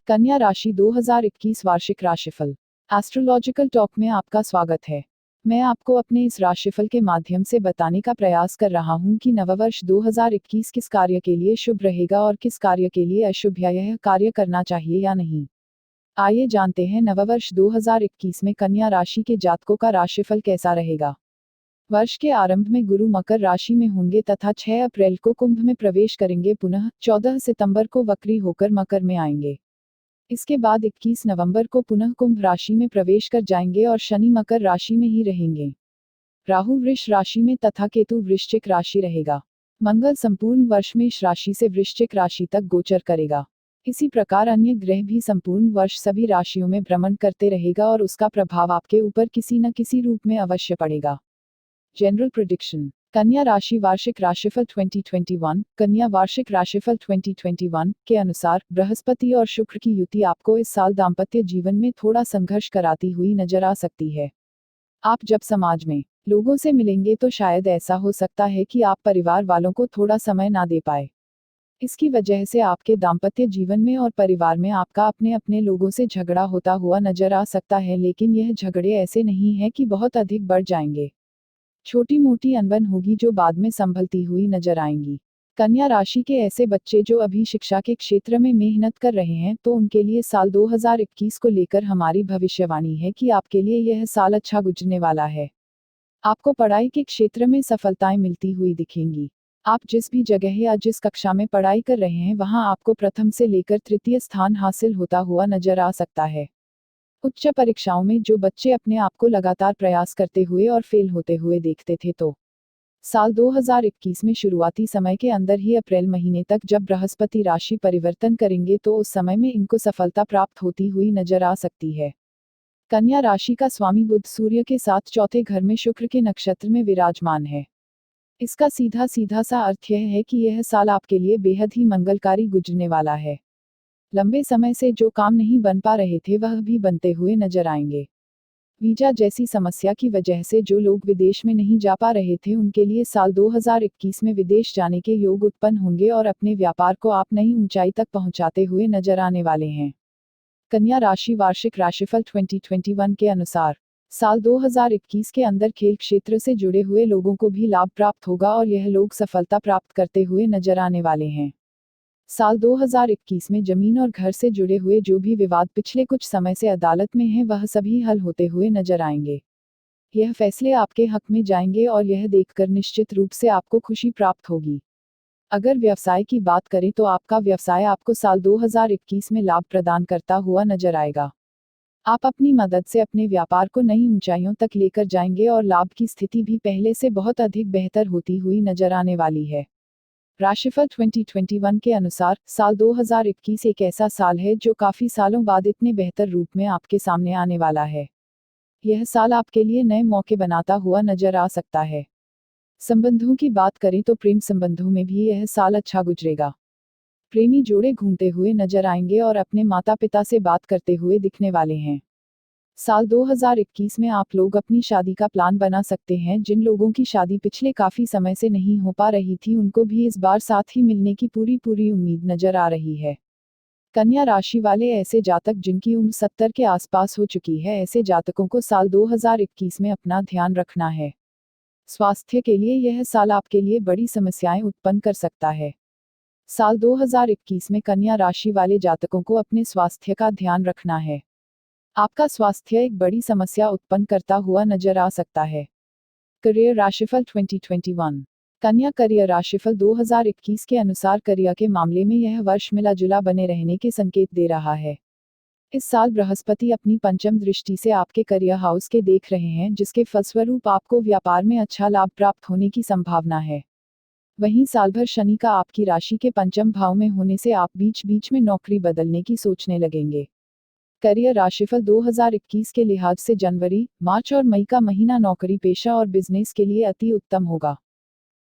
कन्या राशि 2021 वार्षिक राशिफल। एस्ट्रोलॉजिकल टॉक में आपका स्वागत है। मैं आपको अपने इस राशिफल के माध्यम से बताने का प्रयास कर रहा हूं कि नववर्ष 2021 किस कार्य के लिए शुभ रहेगा और किस कार्य के लिए अशुभ, या यह कार्य करना चाहिए या नहीं। आइए जानते हैं नववर्ष 2021 में कन्या राशि के जातकों का राशिफल कैसा रहेगा। वर्ष के आरंभ में गुरु मकर राशि में होंगे तथा 6 अप्रैल को कुंभ में प्रवेश करेंगे, पुनः 14 सितंबर को वक्री होकर मकर में आएंगे। इसके बाद 21 नवंबर को पुनः कुंभ राशि में प्रवेश कर जाएंगे और शनि मकर राशि में ही रहेंगे। राहु वृष राशि में तथा केतु वृश्चिक राशि रहेगा। मंगल संपूर्ण वर्ष मेष राशि से वृश्चिक राशि तक गोचर करेगा। इसी प्रकार अन्य ग्रह भी संपूर्ण वर्ष सभी राशियों में भ्रमण करते रहेगा और उसका प्रभाव आपके ऊपर किसी न किसी रूप में अवश्य पड़ेगा। General prediction. कन्या राशि वार्षिक राशिफल 2021। कन्या वार्षिक राशिफल 2021 के अनुसार बृहस्पति और शुक्र की युति आपको इस साल दाम्पत्य जीवन में थोड़ा संघर्ष कराती हुई नजर आ सकती है। आप जब समाज में लोगों से मिलेंगे तो शायद ऐसा हो सकता है कि आप परिवार वालों को थोड़ा समय ना दे पाए। इसकी वजह से आपके दाम्पत्य जीवन में और परिवार में आपका अपने अपने लोगों से झगड़ा होता हुआ नजर आ सकता है, लेकिन यह झगड़े ऐसे नहीं है कि बहुत अधिक बढ़ जाएंगे। छोटी मोटी अनबन होगी जो बाद में संभलती हुई नजर आएंगी। कन्या राशि के ऐसे बच्चे जो अभी शिक्षा के क्षेत्र में मेहनत कर रहे हैं तो उनके लिए साल 2021 को लेकर हमारी भविष्यवाणी है कि आपके लिए यह साल अच्छा गुजरने वाला है। आपको पढ़ाई के क्षेत्र में सफलताएं मिलती हुई दिखेंगी। आप जिस भी जगह या जिस कक्षा में पढ़ाई कर रहे हैं वहां आपको प्रथम से लेकर तृतीय स्थान हासिल होता हुआ नजर आ सकता है। उच्च परीक्षाओं में जो बच्चे अपने आप को लगातार प्रयास करते हुए और फेल होते हुए देखते थे तो साल 2021 में शुरुआती समय के अंदर ही अप्रैल महीने तक जब बृहस्पति राशि परिवर्तन करेंगे तो उस समय में इनको सफलता प्राप्त होती हुई नजर आ सकती है। कन्या राशि का स्वामी बुध सूर्य के साथ चौथे घर में शुक्र के नक्षत्र में विराजमान है। इसका सीधा सीधा सा अर्थ यह है कि यह साल आपके लिए बेहद ही मंगलकारी गुजरने वाला है। लंबे समय से जो काम नहीं बन पा रहे थे वह भी बनते हुए नजर आएंगे। वीजा जैसी समस्या की वजह से जो लोग विदेश में नहीं जा पा रहे थे उनके लिए साल 2021 में विदेश जाने के योग उत्पन्न होंगे और अपने व्यापार को आप नई ऊंचाई तक पहुंचाते हुए नजर आने वाले हैं। कन्या राशि वार्षिक राशिफल 2021 के अनुसार साल 2021 के अंदर खेल क्षेत्र से जुड़े हुए लोगों को भी लाभ प्राप्त होगा और यह लोग सफलता प्राप्त करते हुए नजर आने वाले हैं। साल 2021 में जमीन और घर से जुड़े हुए जो भी विवाद पिछले कुछ समय से अदालत में हैं वह सभी हल होते हुए नजर आएंगे। यह फैसले आपके हक में जाएंगे और यह देखकर निश्चित रूप से आपको खुशी प्राप्त होगी। अगर व्यवसाय की बात करें तो आपका व्यवसाय आपको साल 2021 में लाभ प्रदान करता हुआ नजर आएगा। आप अपनी मदद से अपने व्यापार को नई ऊंचाइयों तक लेकर जाएंगे और लाभ की स्थिति भी पहले से बहुत अधिक बेहतर होती हुई नजर आने वाली है। राशिफल 2021 के अनुसार साल 2021 एक ऐसा साल है जो काफी सालों बाद इतने बेहतर रूप में आपके सामने आने वाला है। यह साल आपके लिए नए मौके बनाता हुआ नजर आ सकता है। संबंधों की बात करें तो प्रेम संबंधों में भी यह साल अच्छा गुजरेगा। प्रेमी जोड़े घूमते हुए नजर आएंगे और अपने माता पिता से बात करते हुए दिखने वाले हैं। साल 2021 में आप लोग अपनी शादी का प्लान बना सकते हैं। जिन लोगों की शादी पिछले काफी समय से नहीं हो पा रही थी उनको भी इस बार साथ ही मिलने की पूरी उम्मीद नजर आ रही है। कन्या राशि वाले ऐसे जातक जिनकी उम्र 70 के आसपास हो चुकी है, ऐसे जातकों को साल 2021 में अपना ध्यान रखना है। स्वास्थ्य के लिए यह साल आपके लिए बड़ी समस्याएं उत्पन्न कर सकता है। साल 2021 में कन्या राशि वाले जातकों को अपने स्वास्थ्य का ध्यान रखना है। आपका स्वास्थ्य एक बड़ी समस्या उत्पन्न करता हुआ नजर आ सकता है। करियर राशिफल 2021। कन्या करियर राशिफल 2021 के अनुसार करियर के मामले में यह वर्ष मिला जुला बने रहने के संकेत दे रहा है। इस साल बृहस्पति अपनी पंचम दृष्टि से आपके करियर हाउस के देख रहे हैं, जिसके फलस्वरूप आपको व्यापार में अच्छा लाभ प्राप्त होने की संभावना है। वहीं साल भर शनि का आपकी राशि के पंचम भाव में होने से आप बीच बीच में नौकरी बदलने की सोचने लगेंगे। करियर राशिफल 2021 के लिहाज से जनवरी, मार्च और मई का महीना नौकरी पेशा और बिजनेस के लिए अति उत्तम होगा।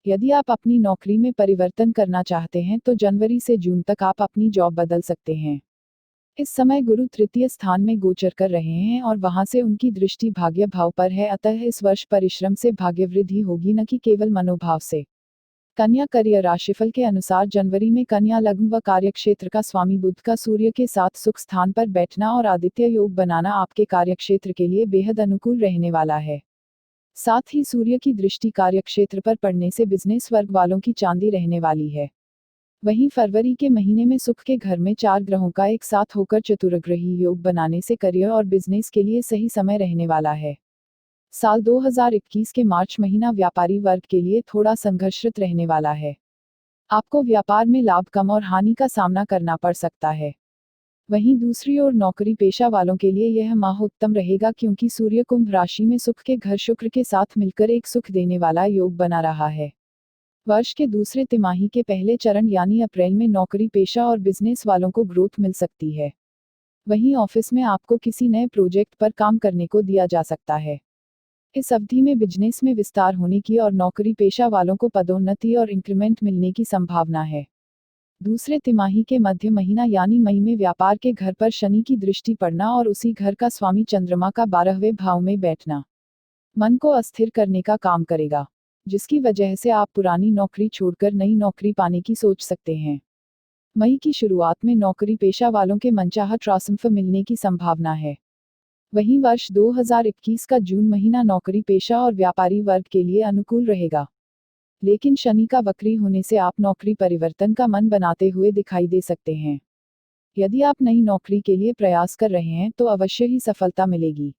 यदि आप अपनी नौकरी में परिवर्तन करना चाहते हैं तो जनवरी से जून तक आप अपनी जॉब बदल सकते हैं। इस समय गुरु तृतीय स्थान में गोचर कर रहे हैं और वहां से उनकी दृष्टि भाग्य भाव पर है, अतः इस वर्ष परिश्रम से भाग्य वृद्धि होगी, न कि केवल मनोभाव से। कन्या करियर राशिफल के अनुसार जनवरी में कन्या लग्न व कार्यक्षेत्र का स्वामी बुध का सूर्य के साथ सुख स्थान पर बैठना और आदित्य योग बनाना आपके कार्यक्षेत्र के लिए बेहद अनुकूल रहने वाला है। साथ ही सूर्य की दृष्टि कार्यक्षेत्र पर पड़ने से बिजनेस वर्ग वालों की चांदी रहने वाली है। वहीं फरवरी के महीने में सुख के घर में 4 ग्रहों का एक साथ होकर चतुर्ग्रही योग बनाने से करियर और बिजनेस के लिए सही समय रहने वाला है। साल 2021 के मार्च महीना व्यापारी वर्ग के लिए थोड़ा संघर्षरत रहने वाला है। आपको व्यापार में लाभ कम और हानि का सामना करना पड़ सकता है। वहीं दूसरी ओर नौकरी पेशा वालों के लिए यह माह उत्तम रहेगा क्योंकि सूर्य कुंभ राशि में सुख के घर शुक्र के साथ मिलकर एक सुख देने वाला योग बना रहा है। वर्ष के दूसरे तिमाही के पहले चरण यानी अप्रैल में नौकरी पेशा और बिजनेस वालों को ग्रोथ मिल सकती है। वहीं ऑफिस में आपको किसी नए प्रोजेक्ट पर काम करने को दिया जा सकता है। इस अवधि में बिजनेस में विस्तार होने की और नौकरी पेशा वालों को पदोन्नति और इंक्रीमेंट मिलने की संभावना है। दूसरे तिमाही के मध्य महीना यानी मई में व्यापार के घर पर शनि की दृष्टि पड़ना और उसी घर का स्वामी चंद्रमा का 12वें भाव में बैठना मन को अस्थिर करने का काम करेगा, जिसकी वजह से आप पुरानी नौकरी छोड़कर नई नौकरी पाने की सोच सकते हैं। मई की शुरुआत में नौकरी पेशा वालों के मनचाहा ट्रांसफर मिलने की संभावना है। वहीं वर्ष 2021 का जून महीना नौकरी पेशा और व्यापारी वर्ग के लिए अनुकूल रहेगा, लेकिन शनि का वक्री होने से आप नौकरी परिवर्तन का मन बनाते हुए दिखाई दे सकते हैं। यदि आप नई नौकरी के लिए प्रयास कर रहे हैं तो अवश्य ही सफलता मिलेगी।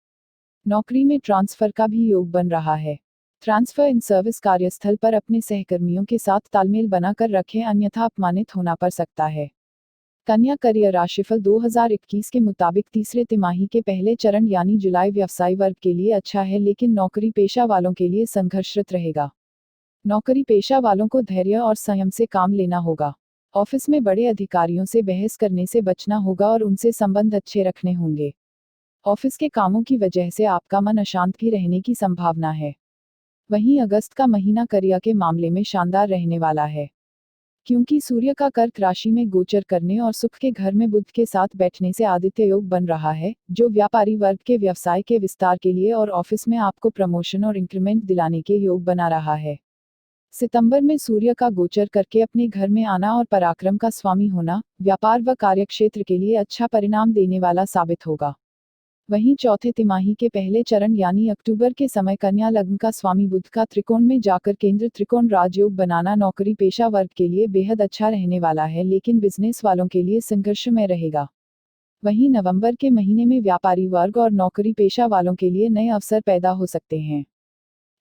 नौकरी में ट्रांसफर का भी योग बन रहा है। ट्रांसफर इन सर्विस कार्यस्थल पर अपने सहकर्मियों के साथ तालमेल बनाकर रखें, अन्यथा अपमानित होना पड़ सकता है। कन्या करियर राशिफल 2021 के मुताबिक तीसरे तिमाही के पहले चरण यानी जुलाई व्यवसाय वर्ग के लिए अच्छा है, लेकिन नौकरी पेशा वालों के लिए संघर्षरत रहेगा। नौकरी पेशा वालों को धैर्य और संयम से काम लेना होगा। ऑफिस में बड़े अधिकारियों से बहस करने से बचना होगा और उनसे संबंध अच्छे रखने होंगे। ऑफिस के कामों की वजह से आपका मन अशांत भी रहने की संभावना है। वहीं अगस्त का महीना करियर के मामले में शानदार रहने वाला है, क्योंकि सूर्य का कर्क राशि में गोचर करने और सुख के घर में बुध के साथ बैठने से आदित्य योग बन रहा है, जो व्यापारी वर्ग के व्यवसाय के विस्तार के लिए और ऑफिस में आपको प्रमोशन और इंक्रीमेंट दिलाने के योग बना रहा है। सितंबर में सूर्य का गोचर करके अपने घर में आना और पराक्रम का स्वामी होना व्यापार व कार्यक्षेत्र के लिए अच्छा परिणाम देने वाला साबित होगा। वहीं चौथे तिमाही के पहले चरण यानी अक्टूबर के समय कन्या लग्न का स्वामी बुध का त्रिकोण में जाकर केंद्र त्रिकोण राजयोग बनाना नौकरी पेशा वर्ग के लिए बेहद अच्छा रहने वाला है, लेकिन बिजनेस वालों के लिए संघर्षमय रहेगा। वहीं नवंबर के महीने में व्यापारी वर्ग और नौकरी पेशा वालों के लिए नए अवसर पैदा हो सकते हैं।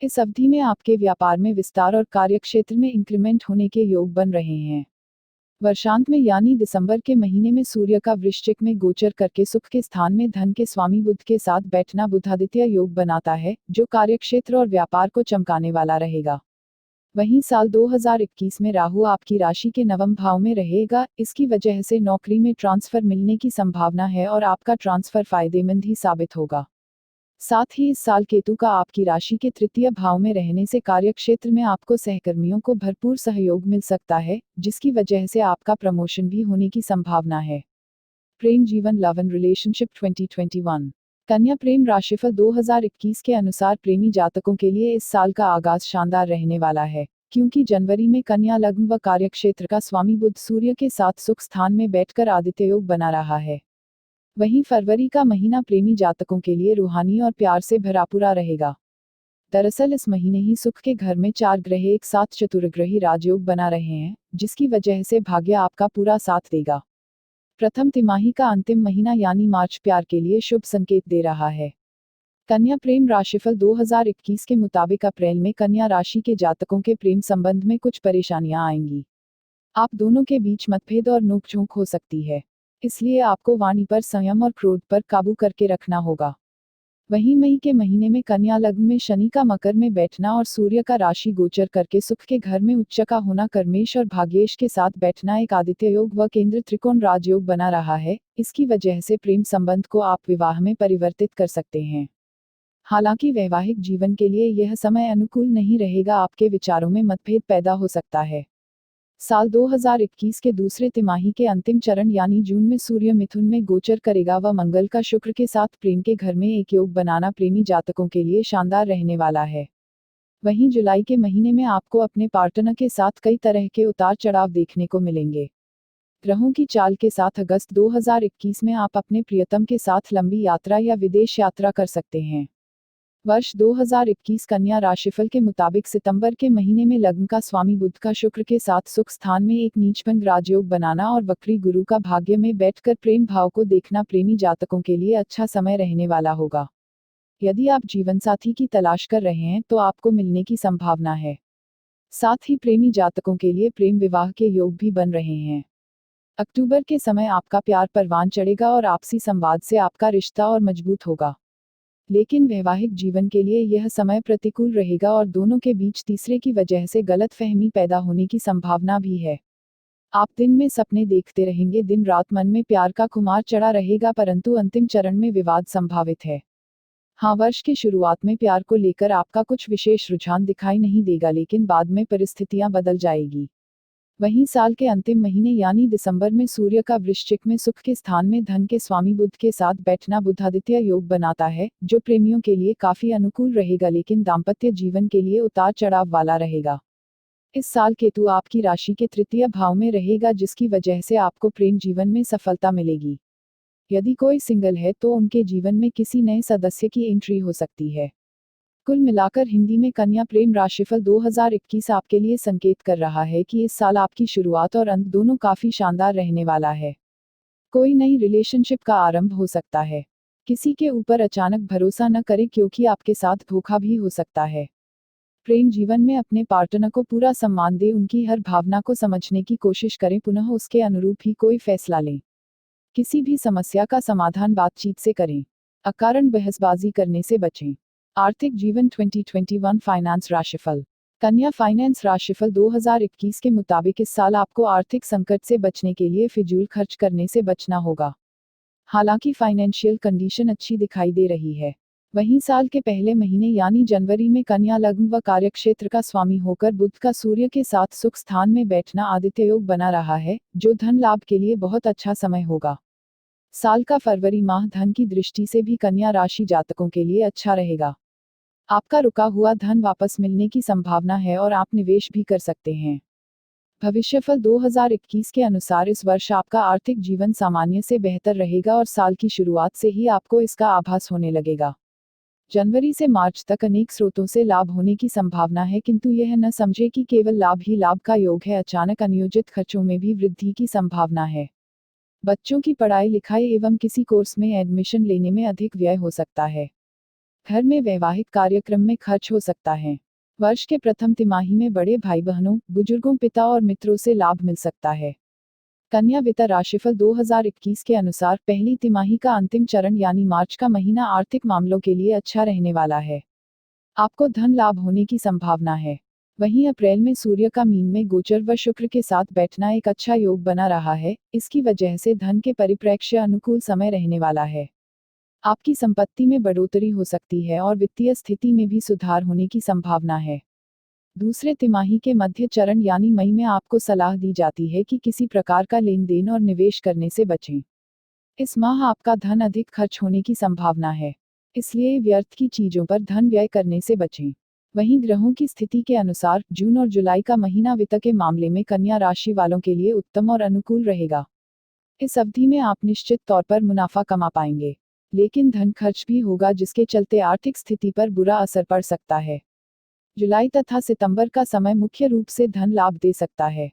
इस अवधि में आपके व्यापार में विस्तार और कार्यक्षेत्र में इंक्रीमेंट होने के योग बन रहे हैं। वर्षांत में यानी दिसंबर के महीने में सूर्य का वृश्चिक में गोचर करके सुख के स्थान में धन के स्वामी बुध के साथ बैठना बुधादित्य योग बनाता है, जो कार्यक्षेत्र और व्यापार को चमकाने वाला रहेगा। वहीं साल 2021 में राहु आपकी राशि के नवम भाव में रहेगा, इसकी वजह से नौकरी में ट्रांसफर मिलने की संभावना है और आपका ट्रांसफर फायदेमंद ही साबित होगा। साथ ही इस साल केतु का आपकी राशि के तृतीय भाव में रहने से कार्यक्षेत्र में आपको सहकर्मियों को भरपूर सहयोग मिल सकता है, जिसकी वजह से आपका प्रमोशन भी होने की संभावना है। प्रेम जीवन लव एंड रिलेशनशिप 2021 कन्या प्रेम राशिफल 2021 के अनुसार प्रेमी जातकों के लिए इस साल का आगाज शानदार रहने वाला है, क्योंकि जनवरी में कन्या लग्न व कार्यक्षेत्र का स्वामी बुध सूर्य के साथ सुख स्थान में बैठकर आदित्य योग बना रहा है। वहीं फरवरी का महीना प्रेमी जातकों के लिए रूहानी और प्यार से भरापूरा रहेगा। दरअसल इस महीने ही सुख के घर में 4 ग्रह एक साथ चतुर्ग्रही राजयोग बना रहे हैं, जिसकी वजह से भाग्य आपका पूरा साथ देगा। प्रथम तिमाही का अंतिम महीना यानी मार्च प्यार के लिए शुभ संकेत दे रहा है। कन्या प्रेम राशिफल 2021 के मुताबिक अप्रैल में कन्या राशि के जातकों के प्रेम संबंध में कुछ परेशानियां आएंगी। आप दोनों के बीच मतभेद और नोकझोंक हो सकती है, इसलिए आपको वाणी पर संयम और क्रोध पर काबू करके रखना होगा। वहीं मई के महीने में कन्या लग्न में शनि का मकर में बैठना और सूर्य का राशि गोचर करके सुख के घर में उच्च का होना कर्मेश और भाग्येश के साथ बैठना एक आदित्य योग व केंद्र त्रिकोण राजयोग बना रहा है। इसकी वजह से प्रेम संबंध को आप विवाह में परिवर्तित कर सकते हैं। हालांकि वैवाहिक जीवन के लिए यह समय अनुकूल नहीं रहेगा, आपके विचारों में मतभेद पैदा हो सकता है। साल 2021 के दूसरे तिमाही के अंतिम चरण यानी जून में सूर्य मिथुन में गोचर करेगा व मंगल का शुक्र के साथ प्रेम के घर में एक योग बनाना प्रेमी जातकों के लिए शानदार रहने वाला है। वहीं जुलाई के महीने में आपको अपने पार्टनर के साथ कई तरह के उतार चढ़ाव देखने को मिलेंगे। ग्रहों की चाल के साथ अगस्त 2021 में आप अपने प्रियतम के साथ लंबी यात्रा या विदेश यात्रा कर सकते हैं। वर्ष 2021 कन्या राशिफल के मुताबिक सितंबर के महीने में लग्न का स्वामी बुध का शुक्र के साथ सुख स्थान में एक नीचभंग राजयोग बनाना और वक्री गुरु का भाग्य में बैठकर प्रेम भाव को देखना प्रेमी जातकों के लिए अच्छा समय रहने वाला होगा। यदि आप जीवनसाथी की तलाश कर रहे हैं तो आपको मिलने की संभावना है। साथ ही प्रेमी जातकों के लिए प्रेम विवाह के योग भी बन रहे हैं। अक्टूबर के समय आपका प्यार परवान चढ़ेगा और आपसी संवाद से आपका रिश्ता और मजबूत होगा। लेकिन वैवाहिक जीवन के लिए यह समय प्रतिकूल रहेगा और दोनों के बीच तीसरे की वजह से गलतफहमी पैदा होने की संभावना भी है। आप दिन में सपने देखते रहेंगे, दिन रात मन में प्यार का खुमार चढ़ा रहेगा, परंतु अंतिम चरण में विवाद संभावित है। हाँ, वर्ष की शुरुआत में प्यार को लेकर आपका कुछ विशेष रुझान दिखाई नहीं देगा, लेकिन बाद में परिस्थितियां बदल जाएगी। वहीं साल के अंतिम महीने यानी दिसंबर में सूर्य का वृश्चिक में सुख के स्थान में धन के स्वामी बुध के साथ बैठना बुधादित्य योग बनाता है, जो प्रेमियों के लिए काफी अनुकूल रहेगा, लेकिन दाम्पत्य जीवन के लिए उतार चढ़ाव वाला रहेगा। इस साल केतु आपकी राशि के तृतीय भाव में रहेगा, जिसकी वजह से आपको प्रेम जीवन में सफलता मिलेगी। यदि कोई सिंगल है तो उनके जीवन में किसी नए सदस्य की एंट्री हो सकती है। कुल मिलाकर हिंदी में कन्या प्रेम राशिफल 2021 आपके लिए संकेत कर रहा है कि इस साल आपकी शुरुआत और अंत दोनों काफी शानदार रहने वाला है। कोई नई रिलेशनशिप का आरंभ हो सकता है। किसी के ऊपर अचानक भरोसा न करें, क्योंकि आपके साथ धोखा भी हो सकता है। प्रेम जीवन में अपने पार्टनर को पूरा सम्मान दें, उनकी हर भावना को समझने की कोशिश करें, पुनः उसके अनुरूप ही कोई फैसला लें। किसी भी समस्या का समाधान बातचीत से करें। अकारण बहसबाजी करने से बचें। आर्थिक जीवन 2021 फाइनेंस राशिफल। कन्या फाइनेंस राशिफल 2021 के मुताबिक इस साल आपको आर्थिक संकट से बचने के लिए फिजूल खर्च करने से बचना होगा। हालांकि फाइनेंशियल कंडीशन अच्छी दिखाई दे रही है। वहीं साल के पहले महीने यानी जनवरी में कन्या लग्न व कार्यक्षेत्र का स्वामी होकर बुध का सूर्य के साथ सुख स्थान में बैठना आदित्य योग बना रहा है, जो धन लाभ के लिए बहुत अच्छा समय होगा। साल का फरवरी माह धन की दृष्टि से भी कन्या राशि जातकों के लिए अच्छा रहेगा। आपका रुका हुआ धन वापस मिलने की संभावना है और आप निवेश भी कर सकते हैं। भविष्यफल 2021 के अनुसार इस वर्ष आपका आर्थिक जीवन सामान्य से बेहतर रहेगा और साल की शुरुआत से ही आपको इसका आभास होने लगेगा। जनवरी से मार्च तक अनेक स्रोतों से लाभ होने की संभावना है, किंतु यह न समझे कि केवल लाभ ही लाभ का योग है। अचानक अनियोजित खर्चों में भी वृद्धि की संभावना है। बच्चों की पढ़ाई लिखाई एवं किसी कोर्स में एडमिशन लेने में अधिक व्यय हो सकता है। घर में वैवाहिक कार्यक्रम में खर्च हो सकता है। वर्ष के प्रथम तिमाही में बड़े भाई बहनों, बुजुर्गों, पिता और मित्रों से लाभ मिल सकता है। कन्या वित्त राशिफल 2021 के अनुसार पहली तिमाही का अंतिम चरण यानी मार्च का महीना आर्थिक मामलों के लिए अच्छा रहने वाला है। आपको धन लाभ होने की संभावना है। वहीं अप्रैल में सूर्य का मीन में गोचर व शुक्र के साथ बैठना एक अच्छा योग बना रहा है, इसकी वजह से धन के परिप्रेक्ष्य अनुकूल समय रहने वाला है। आपकी संपत्ति में बढ़ोतरी हो सकती है और वित्तीय स्थिति में भी सुधार होने की संभावना है। दूसरे तिमाही के मध्य चरण यानी मई में आपको सलाह दी जाती है कि किसी प्रकार का लेन देन और निवेश करने से बचें। इस माह आपका धन अधिक खर्च होने की संभावना है, इसलिए व्यर्थ की चीजों पर धन व्यय करने से बचें। वहीं ग्रहों की स्थिति के अनुसार जून और जुलाई का महीना वित्त के मामले में कन्या राशि वालों के लिए उत्तम और अनुकूल रहेगा। इस अवधि में आप निश्चित तौर पर मुनाफा कमा पाएंगे, लेकिन धन खर्च भी होगा, जिसके चलते आर्थिक स्थिति पर बुरा असर पड़ सकता है। जुलाई तथा सितंबर का समय मुख्य रूप से धन लाभ दे सकता है।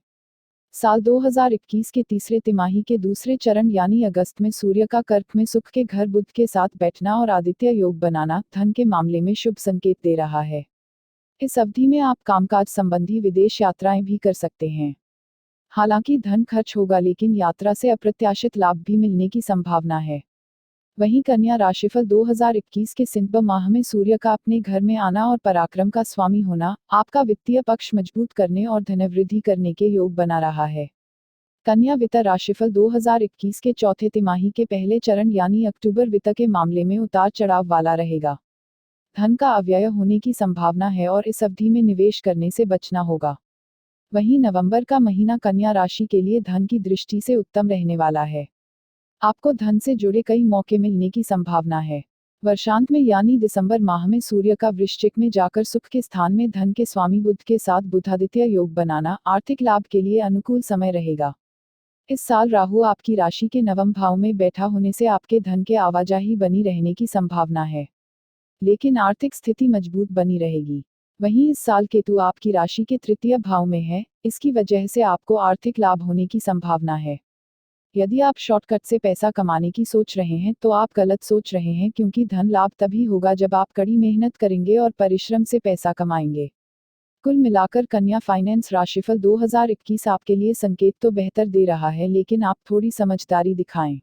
साल 2021 के तीसरे तिमाही के दूसरे चरण यानी अगस्त में सूर्य का कर्क में सुख के घर बुध के साथ बैठना और आदित्य योग बनाना धन के मामले में शुभ संकेत दे रहा है। इस अवधि में आप कामकाज संबंधी विदेश यात्राएं भी कर सकते हैं। हालांकि धन खर्च होगा, लेकिन यात्रा से अप्रत्याशित लाभ भी मिलने की संभावना है। वहीं कन्या राशिफल 2021 के सितंबर माह में सूर्य का अपने घर में आना और पराक्रम का स्वामी होना आपका वित्तीय पक्ष मजबूत करने और धनवृद्धि करने के योग बना रहा है। कन्या वित्त राशिफल 2021 के चौथे तिमाही के पहले चरण यानी अक्टूबर वित्त के मामले में उतार चढ़ाव वाला रहेगा। धन का अव्यय होने की संभावना है और इस अवधि में निवेश करने से बचना होगा। वहीं नवंबर का महीना कन्या राशि के लिए धन की दृष्टि से उत्तम रहने वाला है। आपको धन से जुड़े कई मौके मिलने की संभावना है। वर्षांत में यानी दिसंबर माह में सूर्य का वृश्चिक में जाकर सुख के स्थान में धन के स्वामी बुध के साथ बुधादित्य योग बनाना आर्थिक लाभ के लिए अनुकूल समय रहेगा। इस साल राहु आपकी राशि के नवम भाव में बैठा होने से आपके धन के आवाजाही बनी रहने की संभावना है, लेकिन आर्थिक स्थिति मजबूत बनी रहेगी। वहीं इस साल केतु आपकी राशि के तृतीय भाव में है, इसकी वजह से आपको आर्थिक लाभ होने की संभावना है। यदि आप शॉर्टकट से पैसा कमाने की सोच रहे हैं तो आप गलत सोच रहे हैं, क्योंकि धन लाभ तभी होगा जब आप कड़ी मेहनत करेंगे और परिश्रम से पैसा कमाएंगे। कुल मिलाकर कन्या फाइनेंस राशिफल 2021 आपके लिए संकेत तो बेहतर दे रहा है, लेकिन आप थोड़ी समझदारी दिखाएं।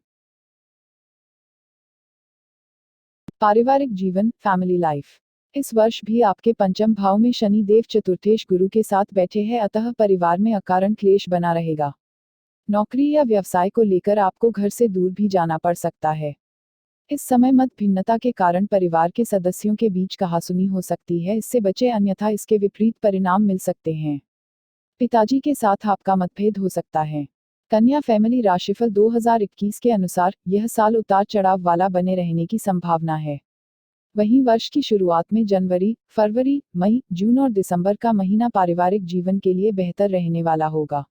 पारिवारिक जीवन, फैमिली लाइफ। इस वर्ष भी आपके पंचम भाव में शनि देव चतुर्थेश गुरु के साथ बैठे हैं, अतः परिवार में अकारण क्लेश बना रहेगा। नौकरी या व्यवसाय को लेकर आपको घर से दूर भी जाना पड़ सकता है। इस समय मत भिन्नता के कारण परिवार के सदस्यों के बीच कहासुनी हो सकती है, इससे बचें, अन्यथा इसके विपरीत परिणाम मिल सकते हैं। पिताजी के साथ आपका मतभेद हो सकता है। कन्या फैमिली राशिफल 2021 के अनुसार यह साल उतार चढ़ाव वाला बने रहने की संभावना है। वहीं वर्ष की शुरुआत में जनवरी, फरवरी, मई, जून और दिसंबर का महीना पारिवारिक जीवन के लिए बेहतर रहने वाला होगा।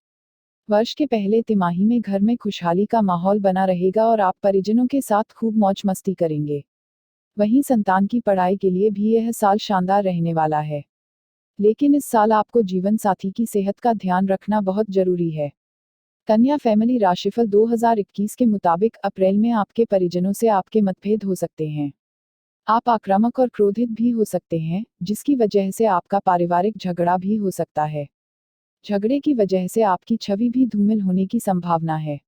वर्ष के पहले तिमाही में घर में खुशहाली का माहौल बना रहेगा और आप परिजनों के साथ खूब मौज मस्ती करेंगे। वहीं संतान की पढ़ाई के लिए भी यह साल शानदार रहने वाला है, लेकिन इस साल आपको जीवन साथी की सेहत का ध्यान रखना बहुत जरूरी है। कन्या फैमिली राशिफल 2021 के मुताबिक अप्रैल में आपके परिजनों से आपके मतभेद हो सकते हैं। आप आक्रामक और क्रोधित भी हो सकते हैं, जिसकी वजह से आपका पारिवारिक झगड़ा भी हो सकता है। झगड़े की वजह से आपकी छवि भी धूमिल होने की संभावना है।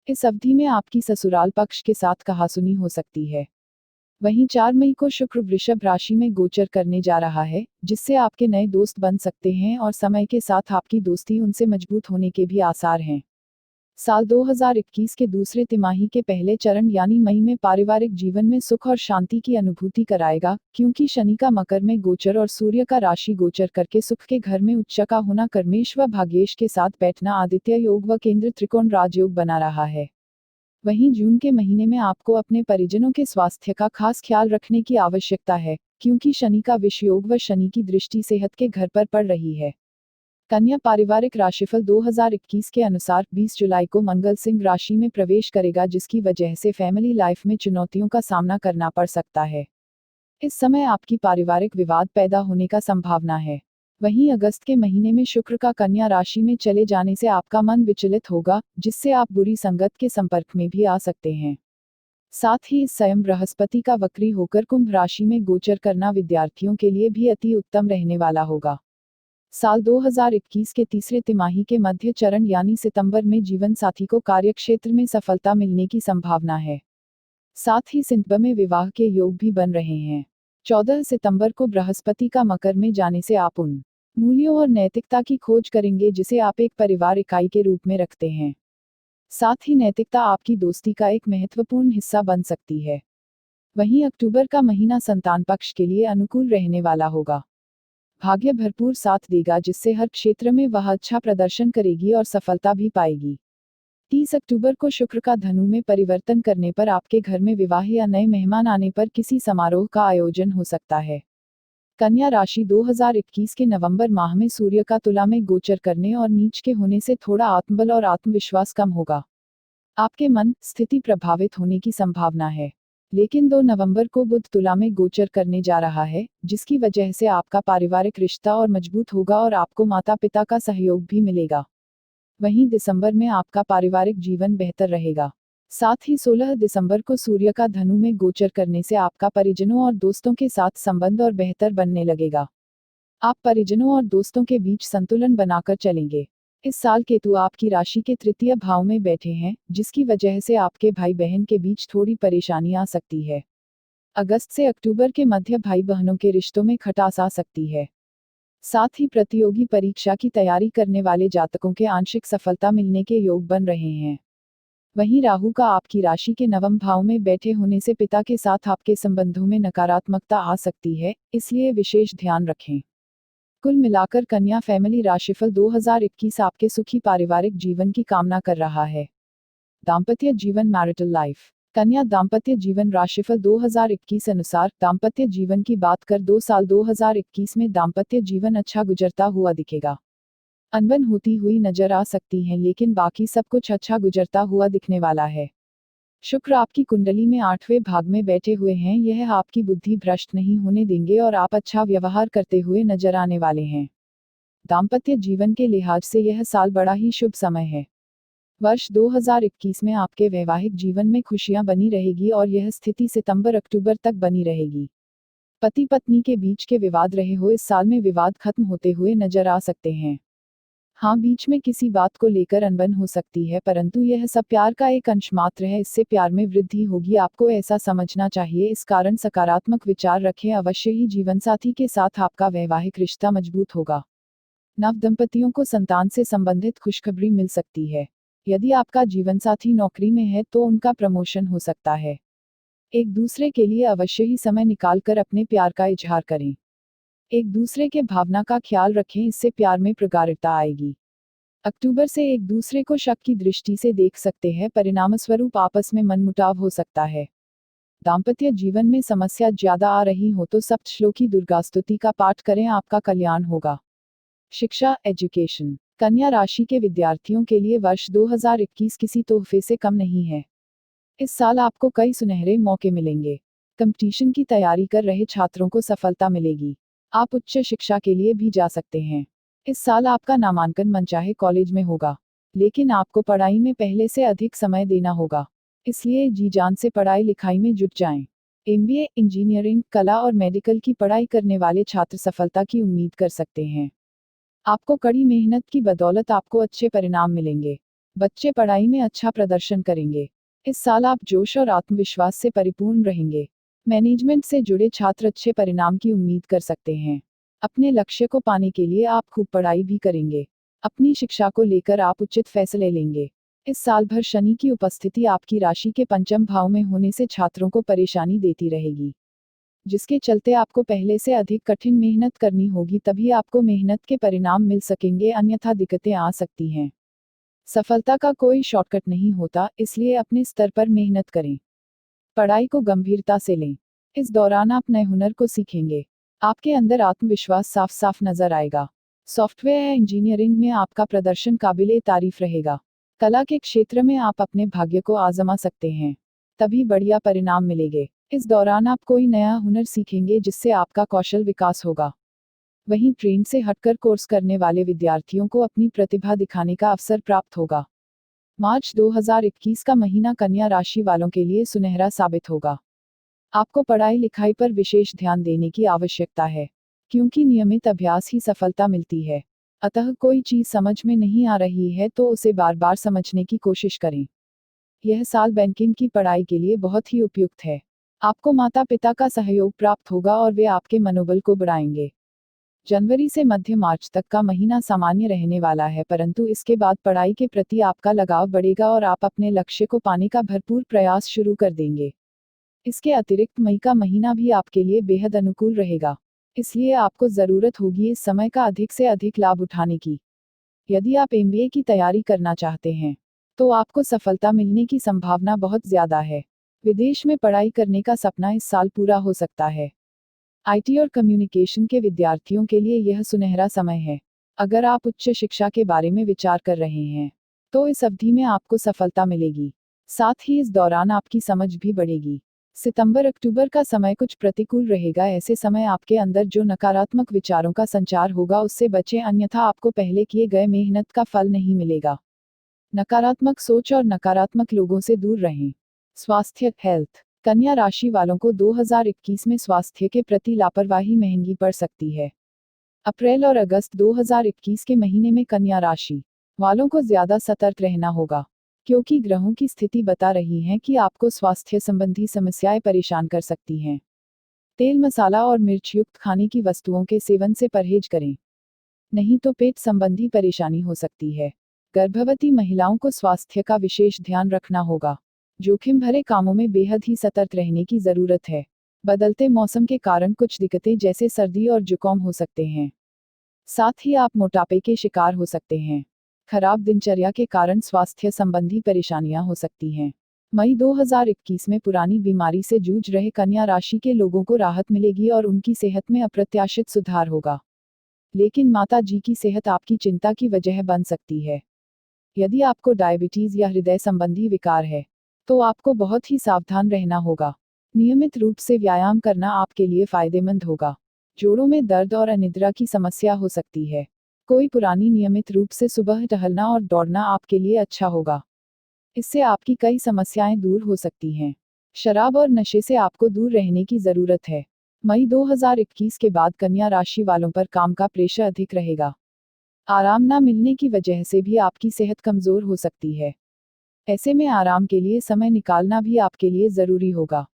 इस अवधि में आपकी ससुराल पक्ष के साथ कहासुनी हो सकती है। वहीं 4 मई को शुक्र वृषभ राशि में गोचर करने जा रहा है, जिससे आपके नए दोस्त बन सकते हैं और समय के साथ आपकी दोस्ती उनसे मजबूत होने के भी आसार हैं। साल 2021 के दूसरे तिमाही के पहले चरण यानी मई में पारिवारिक जीवन में सुख और शांति की अनुभूति कराएगा, क्योंकि शनि का मकर में गोचर और सूर्य का राशि गोचर करके सुख के घर में उच्च का होना कर्मेश व भाग्येश के साथ बैठना आदित्य योग व केंद्र त्रिकोण राजयोग बना रहा है। वहीं जून के महीने में आपको अपने परिजनों के स्वास्थ्य का खास ख्याल रखने की आवश्यकता है, क्योंकि शनि का विष योग व शनि की दृष्टि सेहत के घर पर पड़ रही है। कन्या पारिवारिक राशिफल 2021 के अनुसार 20 जुलाई को मंगल सिंह राशि में प्रवेश करेगा, जिसकी वजह से फैमिली लाइफ में चुनौतियों का सामना करना पड़ सकता है। इस समय आपकी पारिवारिक विवाद पैदा होने का संभावना है। वहीं अगस्त के महीने में शुक्र का कन्या राशि में चले जाने से आपका मन विचलित होगा, जिससे आप बुरी संगत के संपर्क में भी आ सकते हैं। साथ ही इस स्वयं बृहस्पति का वक्री होकर कुंभ राशि में गोचर करना विद्यार्थियों के लिए भी अति उत्तम रहने वाला होगा। साल 2021 के तीसरे तिमाही के मध्य चरण यानी सितंबर में जीवन साथी को कार्यक्षेत्र में सफलता मिलने की संभावना है। साथ ही सितंबर में विवाह के योग भी बन रहे हैं। 14 सितंबर को बृहस्पति का मकर में जाने से आप उन मूल्यों और नैतिकता की खोज करेंगे जिसे आप एक परिवार इकाई के रूप में रखते हैं। साथ ही नैतिकता आपकी दोस्ती का एक महत्वपूर्ण हिस्सा बन सकती है। वहीं अक्टूबर का महीना संतान पक्ष के लिए अनुकूल रहने वाला होगा। भाग्य भरपूर साथ देगा, जिससे हर क्षेत्र में वह अच्छा प्रदर्शन करेगी और सफलता भी पाएगी। 30 अक्टूबर को शुक्र का धनु में परिवर्तन करने पर आपके घर में विवाह या नए मेहमान आने पर किसी समारोह का आयोजन हो सकता है। कन्या राशि 2021 के नवंबर माह में सूर्य का तुला में गोचर करने और नीच के होने से थोड़ा आत्मबल और आत्मविश्वास कम होगा। आपके मन स्थिति प्रभावित होने की संभावना है, लेकिन 2 नवंबर को बुध तुला में गोचर करने जा रहा है, जिसकी वजह से आपका पारिवारिक रिश्ता और मजबूत होगा और आपको माता पिता का सहयोग भी मिलेगा। वहीं दिसंबर में आपका पारिवारिक जीवन बेहतर रहेगा। साथ ही 16 दिसंबर को सूर्य का धनु में गोचर करने से आपका परिजनों और दोस्तों के साथ संबंध और बेहतर बनने लगेगा। आप परिजनों और दोस्तों के बीच संतुलन बनाकर चलेंगे। इस साल केतु आपकी राशि के तृतीय भाव में बैठे हैं, जिसकी वजह से आपके भाई बहन के बीच थोड़ी परेशानी आ सकती है। अगस्त से अक्टूबर के मध्य भाई बहनों के रिश्तों में खटास आ सकती है। साथ ही प्रतियोगी परीक्षा की तैयारी करने वाले जातकों के आंशिक सफलता मिलने के योग बन रहे हैं। वहीं राहु का आपकी राशि के नवम भाव में बैठे होने से पिता के साथ आपके संबंधों में नकारात्मकता आ सकती है, इसलिए विशेष ध्यान रखें। कुल मिलाकर कन्या फैमिली राशिफल 2021 आपके सुखी पारिवारिक जीवन की कामना कर रहा है। दाम्पत्य जीवन, मैरिटल लाइफ। कन्या दाम्पत्य जीवन राशिफल 2021 अनुसार दाम्पत्य जीवन की बात कर 2 साल 2021 में दाम्पत्य जीवन अच्छा गुजरता हुआ दिखेगा। अनबन होती हुई नजर आ सकती है लेकिन बाकी सब कुछ अच्छा गुजरता हुआ दिखने वाला है। शुक्र आपकी कुंडली में 8वें भाग में बैठे हुए हैं, यह आपकी बुद्धि भ्रष्ट नहीं होने देंगे और आप अच्छा व्यवहार करते हुए नजर आने वाले हैं। दाम्पत्य जीवन के लिहाज से यह साल बड़ा ही शुभ समय है। वर्ष 2021 में आपके वैवाहिक जीवन में खुशियां बनी रहेगी और यह स्थिति सितंबर-अक्टूबर तक बनी रहेगी। पति पत्नी के बीच के विवाद रहे हो इस साल में विवाद खत्म होते हुए नजर आ सकते हैं। हाँ, बीच में किसी बात को लेकर अनबन हो सकती है परंतु यह सब प्यार का एक अंश मात्र है, इससे प्यार में वृद्धि होगी, आपको ऐसा समझना चाहिए। इस कारण सकारात्मक विचार रखें, अवश्य ही जीवनसाथी के साथ आपका वैवाहिक रिश्ता मजबूत होगा। नव दंपतियों को संतान से संबंधित खुशखबरी मिल सकती है। यदि आपका जीवनसाथी नौकरी में है तो उनका प्रमोशन हो सकता है। एक दूसरे के लिए अवश्य ही समय निकालकर अपने प्यार का इजहार करें। एक दूसरे के भावना का ख्याल रखें, इससे प्यार में प्रगाढ़ता आएगी। अक्टूबर से एक दूसरे को शक की दृष्टि से देख सकते हैं, परिणामस्वरूप आपस में मनमुटाव हो सकता है। दाम्पत्य जीवन में समस्या ज्यादा आ रही हो तो सप्तश्लोकी दुर्गास्तुति का पाठ करें, आपका कल्याण होगा। शिक्षा एजुकेशन कन्या राशि के विद्यार्थियों के लिए वर्ष 2021 किसी तोहफे से कम नहीं है। इस साल आपको कई सुनहरे मौके मिलेंगे। कंपटीशन की तैयारी कर रहे छात्रों को सफलता मिलेगी। आप उच्च शिक्षा के लिए भी जा सकते हैं। इस साल आपका नामांकन मनचाहे कॉलेज में होगा, लेकिन आपको पढ़ाई में पहले से अधिक समय देना होगा, इसलिए जी जान से पढ़ाई लिखाई में जुट जाएं। एमबीए, इंजीनियरिंग, कला और मेडिकल की पढ़ाई करने वाले छात्र सफलता की उम्मीद कर सकते हैं। आपको कड़ी मेहनत की बदौलत आपको अच्छे परिणाम मिलेंगे। बच्चे पढ़ाई में अच्छा प्रदर्शन करेंगे। इस साल आप जोश और आत्मविश्वास से परिपूर्ण रहेंगे। मैनेजमेंट से जुड़े छात्र अच्छे परिणाम की उम्मीद कर सकते हैं। अपने लक्ष्य को पाने के लिए आप खूब पढ़ाई भी करेंगे। अपनी शिक्षा को लेकर आप उचित फैसले लेंगे। इस साल भर शनि की उपस्थिति आपकी राशि के पंचम भाव में होने से छात्रों को परेशानी देती रहेगी, जिसके चलते आपको पहले से अधिक कठिन मेहनत करनी होगी, तभी आपको मेहनत के परिणाम मिल सकेंगे, अन्यथा दिक्कतें आ सकती हैं। सफलता का कोई शॉर्टकट नहीं होता, इसलिए अपने स्तर पर मेहनत करें। पढ़ाई को गंभीरता से लें। इस दौरान आप नए हुनर को सीखेंगे। आपके अंदर आत्मविश्वास साफ साफ नजर आएगा। सॉफ्टवेयर या इंजीनियरिंग में आपका प्रदर्शन काबिले तारीफ रहेगा। कला के क्षेत्र में आप अपने भाग्य को आजमा सकते हैं, तभी बढ़िया परिणाम मिलेंगे। इस दौरान आप कोई नया हुनर सीखेंगे जिससे आपका कौशल विकास होगा। वहीं ट्रेंड से हटकर कोर्स करने वाले विद्यार्थियों को अपनी प्रतिभा दिखाने का अवसर प्राप्त होगा। मार्च 2021 का महीना कन्या राशि वालों के लिए सुनहरा साबित होगा। आपको पढ़ाई लिखाई पर विशेष ध्यान देने की आवश्यकता है, क्योंकि नियमित अभ्यास ही सफलता मिलती है। अतः कोई चीज समझ में नहीं आ रही है तो उसे बार बार समझने की कोशिश करें। यह साल बैंकिंग की पढ़ाई के लिए बहुत ही उपयुक्त है। आपको माता पिता का सहयोग प्राप्त होगा और वे आपके मनोबल को बढ़ाएंगे। जनवरी से मध्य मार्च तक का महीना सामान्य रहने वाला है, परंतु इसके बाद पढ़ाई के प्रति आपका लगाव बढ़ेगा और आप अपने लक्ष्य को पाने का भरपूर प्रयास शुरू कर देंगे। इसके अतिरिक्त मई का महीना भी आपके लिए बेहद अनुकूल रहेगा, इसलिए आपको जरूरत होगी इस समय का अधिक से अधिक लाभ उठाने की। यदि आप एमबीए की तैयारी करना चाहते हैं तो आपको सफलता मिलने की संभावना बहुत ज्यादा है। विदेश में पढ़ाई करने का सपना इस साल पूरा हो सकता है। आईटी और कम्युनिकेशन के विद्यार्थियों के लिए यह सुनहरा समय है। अगर आप उच्च शिक्षा के बारे में विचार कर रहे हैं तो इस अवधि में आपको सफलता मिलेगी। साथ ही इस दौरान आपकी समझ भी बढ़ेगी। सितंबर अक्टूबर का समय कुछ प्रतिकूल रहेगा, ऐसे समय आपके अंदर जो नकारात्मक विचारों का संचार होगा उससे बचें, अन्यथा आपको पहले किए गए मेहनत का फल नहीं मिलेगा। नकारात्मक सोच और नकारात्मक लोगों से दूर रहें। स्वास्थ्य हेल्थ कन्या राशि वालों को 2021 में स्वास्थ्य के प्रति लापरवाही महंगी पड़ सकती है। अप्रैल और अगस्त 2021 के महीने में कन्या राशि वालों को ज्यादा सतर्क रहना होगा, क्योंकि ग्रहों की स्थिति बता रही है कि आपको स्वास्थ्य संबंधी समस्याएं परेशान कर सकती हैं। तेल, मसाला और मिर्च युक्त खाने की वस्तुओं के सेवन से परहेज करें, नहीं तो पेट संबंधी परेशानी हो सकती है। गर्भवती महिलाओं को स्वास्थ्य का विशेष ध्यान रखना होगा। जोखिम भरे कामों में बेहद ही सतर्क रहने की जरूरत है। बदलते मौसम के कारण कुछ दिक्कतें जैसे सर्दी और जुकाम हो सकते हैं। साथ ही आप मोटापे के शिकार हो सकते हैं। खराब दिनचर्या के कारण स्वास्थ्य संबंधी परेशानियां हो सकती हैं। मई 2021 में पुरानी बीमारी से जूझ रहे कन्या राशि के लोगों को राहत मिलेगी और उनकी सेहत में अप्रत्याशित सुधार होगा। लेकिन माता जी की सेहत आपकी चिंता की वजह बन सकती है। यदि आपको डायबिटीज या हृदय संबंधी विकार है, तो आपको बहुत ही सावधान रहना होगा। नियमित रूप से व्यायाम करना आपके लिए फायदेमंद होगा। जोड़ों में दर्द और अनिद्रा की समस्या हो सकती है। कोई पुरानी नियमित रूप से सुबह टहलना और दौड़ना आपके लिए अच्छा होगा। इससे आपकी कई समस्याएं दूर हो सकती हैं। शराब और नशे से आपको दूर रहने की जरूरत है। मई 2021 के बाद कन्या राशि वालों पर काम का प्रेशर अधिक रहेगा। आराम न मिलने की वजह से भी आपकी सेहत कमजोर हो सकती है। ऐसे में आराम के लिए समय निकालना भी आपके लिए जरूरी होगा।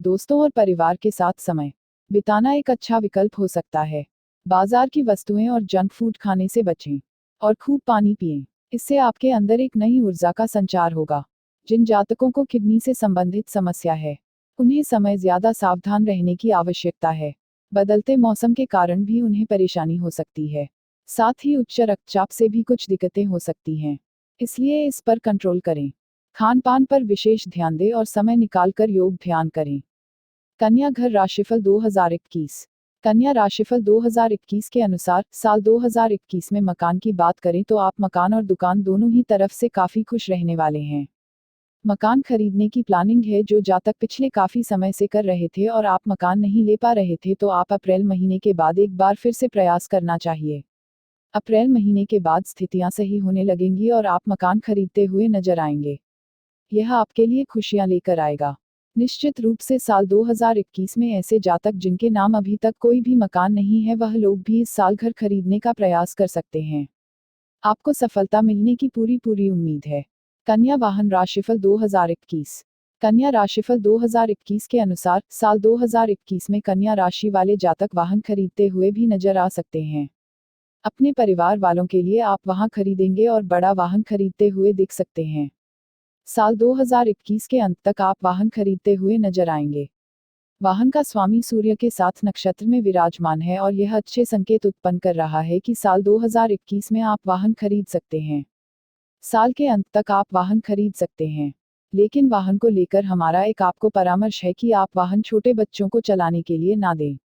दोस्तों और परिवार के साथ समय बिताना एक अच्छा विकल्प हो सकता है। बाजार की वस्तुएं और जंक फूड खाने से बचें और खूब पानी पिएं। इससे आपके अंदर एक नई ऊर्जा का संचार होगा। जिन जातकों को किडनी से संबंधित समस्या है, उन्हें समय ज्यादा सावधान रहने की आवश्यकता है। बदलते मौसम के कारण भी उन्हें परेशानी हो सकती है। साथ ही उच्च रक्तचाप से भी कुछ दिक्कतें हो सकती हैं। इसलिए इस पर कंट्रोल करें। खान पान पर विशेष ध्यान दें और समय निकालकर योग ध्यान करें। कन्या घर राशिफल 2021। कन्या राशिफल 2021 के अनुसार साल 2021 में मकान की बात करें तो आप मकान और दुकान दोनों ही तरफ से काफी खुश रहने वाले हैं। मकान खरीदने की प्लानिंग है जो जातक पिछले काफी समय से कर रहे थे और आप मकान नहीं ले पा रहे थे, तो आप अप्रैल महीने के बाद एक बार फिर से प्रयास करना चाहिए। अप्रैल महीने के बाद स्थितियां सही होने लगेंगी और आप मकान खरीदते हुए नजर आएंगे। यह आपके लिए खुशियां लेकर आएगा। निश्चित रूप से साल 2021 में ऐसे जातक जिनके नाम अभी तक कोई भी मकान नहीं है, वह लोग भी इस साल घर खरीदने का प्रयास कर सकते हैं। आपको सफलता मिलने की पूरी उम्मीद है। कन्या वाहन राशिफल 2021। कन्या राशिफल 2021 के अनुसार साल 2021 में कन्या राशि वाले जातक वाहन खरीदते हुए भी नजर आ सकते हैं। अपने परिवार वालों के लिए आप वाहन खरीदेंगे और बड़ा वाहन खरीदते हुए दिख सकते हैं। साल 2021 के अंत तक आप वाहन खरीदते हुए नजर आएंगे। वाहन का स्वामी सूर्य के साथ नक्षत्र में विराजमान है और यह अच्छे संकेत उत्पन्न कर रहा है कि साल 2021 में आप वाहन खरीद सकते हैं। साल के अंत तक आप वाहन खरीद सकते हैं। लेकिन वाहन को लेकर हमारा एक आपको परामर्श है कि आप वाहन छोटे बच्चों को चलाने के लिए ना दें।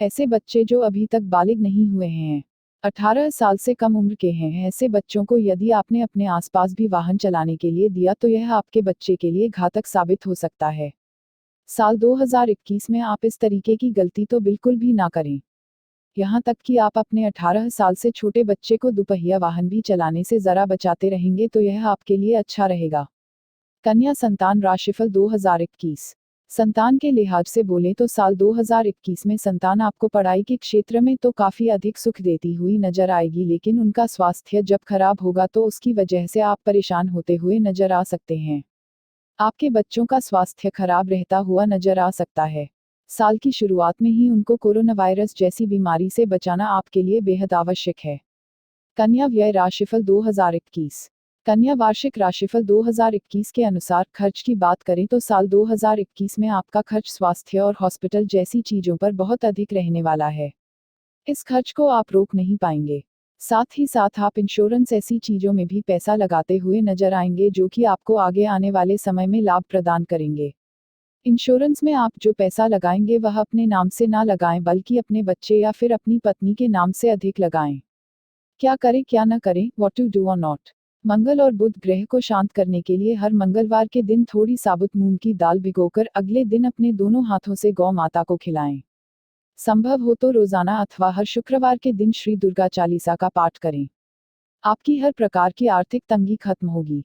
ऐसे बच्चे जो अभी तक बालिग नहीं हुए हैं, 18 साल से कम उम्र के हैं, ऐसे बच्चों को यदि आपने अपने आसपास भी वाहन चलाने के लिए दिया तो यह आपके बच्चे के लिए घातक साबित हो सकता है। साल 2021 में आप इस तरीके की गलती तो बिल्कुल भी ना करें। यहाँ तक कि आप अपने 18 साल से छोटे बच्चे को दुपहिया वाहन भी चलाने से जरा बचाते रहेंगे तो यह आपके लिए अच्छा रहेगा। कन्या संतान राशिफल 2021। संतान के लिहाज से बोले तो साल 2021 में संतान आपको पढ़ाई के क्षेत्र में तो काफी अधिक सुख देती हुई नजर आएगी, लेकिन उनका स्वास्थ्य जब खराब होगा तो उसकी वजह से आप परेशान होते हुए नजर आ सकते हैं। आपके बच्चों का स्वास्थ्य खराब रहता हुआ नजर आ सकता है। साल की शुरुआत में ही उनको कोरोना वायरस जैसी बीमारी से बचाना आपके लिए बेहद आवश्यक है। कन्या व्यय राशिफल 2021। कन्या वार्षिक राशिफल 2021 के अनुसार खर्च की बात करें तो साल 2021 में आपका खर्च स्वास्थ्य और हॉस्पिटल जैसी चीजों पर बहुत अधिक रहने वाला है। इस खर्च को आप रोक नहीं पाएंगे। साथ ही साथ आप इंश्योरेंस ऐसी चीजों में भी पैसा लगाते हुए नजर आएंगे जो कि आपको आगे आने वाले समय में लाभ प्रदान करेंगे। इंश्योरेंस में आप जो पैसा लगाएंगे वह अपने नाम से ना लगाएं, बल्कि अपने बच्चे या फिर अपनी पत्नी के नाम से अधिक लगाएं। क्या करें क्या न करें, व्हाट टू डू और नॉट। मंगल और बुध ग्रह को शांत करने के लिए हर मंगलवार के दिन थोड़ी साबुत मूंग की दाल भिगोकर अगले दिन अपने दोनों हाथों से गौ माता को खिलाएं। संभव हो तो रोजाना अथवा हर शुक्रवार के दिन श्री दुर्गा चालीसा का पाठ करें। आपकी हर प्रकार की आर्थिक तंगी खत्म होगी।